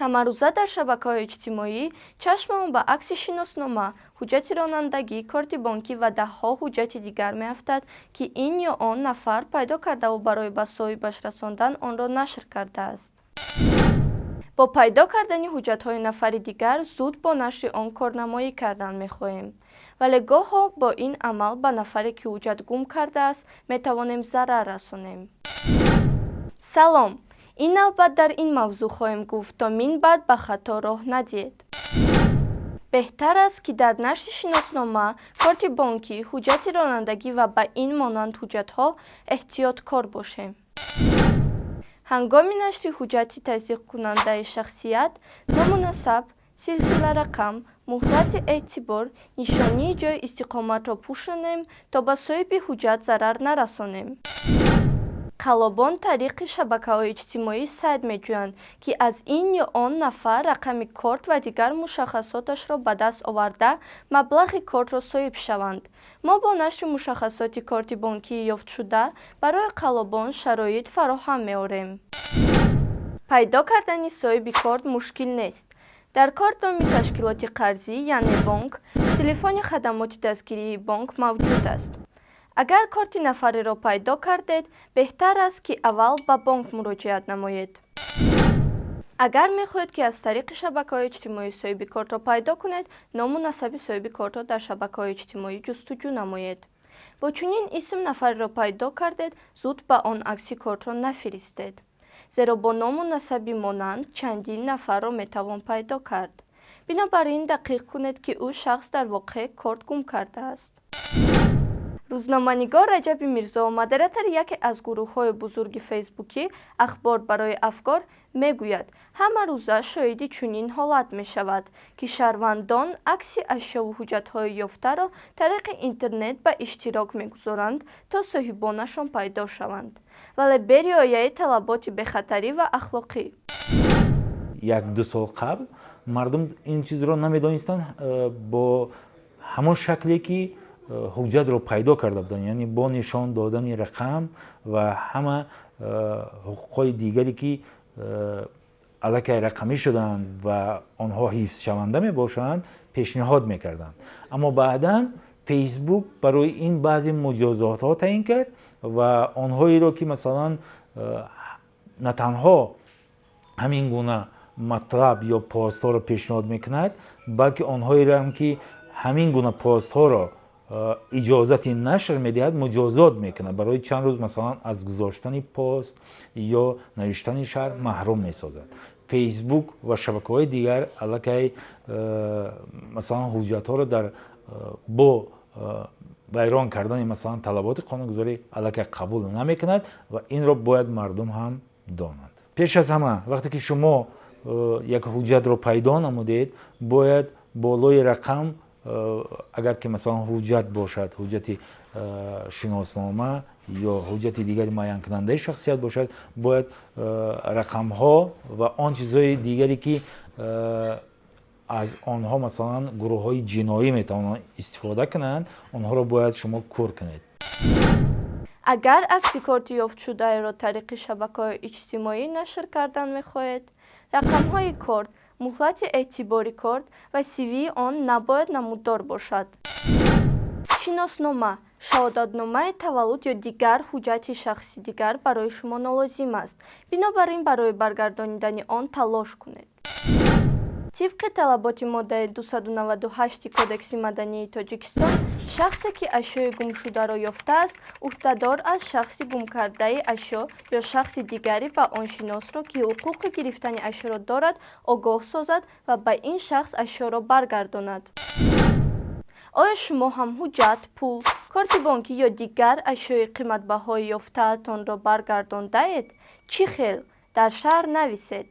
Ҳамарӯза дар шабакаҳои иҷтимоӣ чашмамон ба акси шиноснома, ҳуҷҷати ронандагӣ, корти бонкӣ ва даҳҳо ҳуҷҷати дигар меафтад, ки ин ё он нафар пайдо кардаву барои ба соҳибаш расондан онро нашр кардааст. бо пайдо кардани ҳуҷҷатҳои нафари дигар зуд бо нашри он корнамоӣ кардан мехоҳем, вале гоҳо бо ин амал ба нафаре, ки ҳуҷҷат гум кардааст, метавонем зарар расонем. салом, ин навбат дар ин мавзӯъ хоҳем гуфт, то минбаъд ба хато роҳ надиҳед. беҳтар аст, ки дар нашри шиноснома, корти бонкӣ, ҳуҷҷати ронандагӣ ва ба ин монанд ҳуҷҷатҳо эҳтиёткор бошем. ҳангоми нашри ҳуҷҷати тасдиқкунандаи шахсият, ному насаб, силсила рақам, муҳлати эътибор, нишонии ҷойи истиқоматро пӯшонем, то ба соҳиби ҳуҷҷат зарар нарасонем. қалобон тариқи шабакаҳои иҷтимоӣ сайт меҷӯянд, ки аз ин ё он нафар рақами корт ва дигар мушаххасоташро ба даст оварда, маблағи кортро соҳиб шаванд. мо бо нашри мушаххасоти корти бонкии ёфтшуда барои қалобон шароит фароҳам меорем. пайдо кардани соҳиби корт мушкил нест. дар кортноми ташкилоти қарзӣ, яъне бонк, телефони хадамоти дастгирии бонк мавҷуд аст. агар корти нафареро пайдо кардед, беҳтар аст, ки аввал ба бонк муроҷиат намоед. агар мехоҳед, ки аз тариқи шабакаҳои иҷтимоӣ соҳиби кортро пайдо кунед, ному насаби соҳиби кортро дар шабакаҳои иҷтимоӣ ҷустуҷӯ намоед. бо чунин исм нафареро пайдо кардед, зуд ба он акси кортро нафиристед, зеро бо ному насаби монанд чандин нафарро метавон пайдо кард. бинобар ин дақиқ кунед, ки ӯ шахс дар воқеъ корт гум кардааст. рӯзноманигор Раҷаби Мирзо, модератори яке аз гурӯҳҳои бузурги фейсбукӣ «Ахбор барои афкор» мегӯяд, ҳама рӯза шоҳиди чунин ҳолат мешавад, ки шаҳрвандон акси ашёву ҳуҷҷатҳои ёфтаро тариқи интернет ба иштирок мегузоранд, то соҳибонашон пайдо шаванд, вале бе риояи талаботи бехатарӣ ва ахлоқӣ. 1-2 сол қабл мардум ин чизро намедонистанд бо ҳамон шакле ки ҳуҷҷатро пайдо карда буданд, яъне бо нишон додани рақам ва ҳама ҳуқуқҳои дигаре ки аллакай рақамӣ шуданд ва онҳо ҳифзшаванда мебошанд, пешниҳод мекарданд. аммо баъдан фейсбук барои ин баъзе муҷозотҳо таъин кард ва онҳоеро ки масалан на танҳо ҳамин гуна матлаб ё постҳоро пешниҳод мекунад, балки онҳоеро ҳам ки ҳамин гуна постҳоро иҷозати нашр медиҳад муҷозот мекунад, барои чанд рӯз масалан аз гузоштани пост ё навиштани шарҳ маҳрум месозад. фейсбук ва шабакаҳои дигар аллакай масалан ҳуҷҷатҳоро дар бо вайрон кардани масалан талаботи қонунгузорӣ аллакай қабул намекунад ва инро бояд мардум ҳам донанд. пеш аз ҳама вақте ки шумо як ҳуҷҷатро пайдо намудед, бояд болои рақам, агар ки масалан ҳуҷҷат бошад, ҳуҷҷати шиноснома ё ҳуҷҷати дигари муайянкунандаи шахсият бошад, бояд рақамҳо ва он чизҳои дигаре ки аз онҳо масалан гурӯҳҳои ҷиноӣ метавонанд истифода кунанд, онҳоро бояд шумо кур кунед. агар акси корти ёфтшудаеро тариқи шабакаҳои иҷтимоӣ нашр кардан мехоҳед, рақамҳои корт, муҳлати эътибори корт ва CV-и он набояд намуддор бошад. шиноснома, шаҳодатномаи таваллуд ё дигар ҳуҷҷати шахси дигар барои шумо нолозим аст, бинобар ин барои баргардонидани он талош кунед. тибқи талаботи моддаи 298 Кодекси Мадании Тоҷикистон, шахсе ки ашёи гумшударо ёфтааст, уҳдадор аз шахси гумкардаи ашё ё шахси дигари ба он шиносро, ки ҳуқуқи гирифтани ашёро дорад, огоҳ созад ва ба ин шахс ашёро баргардонад. оё шумо ҳам ҳуҷҷат, пул, корти бонкӣ ё дигар ашёи қиматбаҳои ёфтаатонро баргардондаед? чӣ хел? дар шаҳр нависед.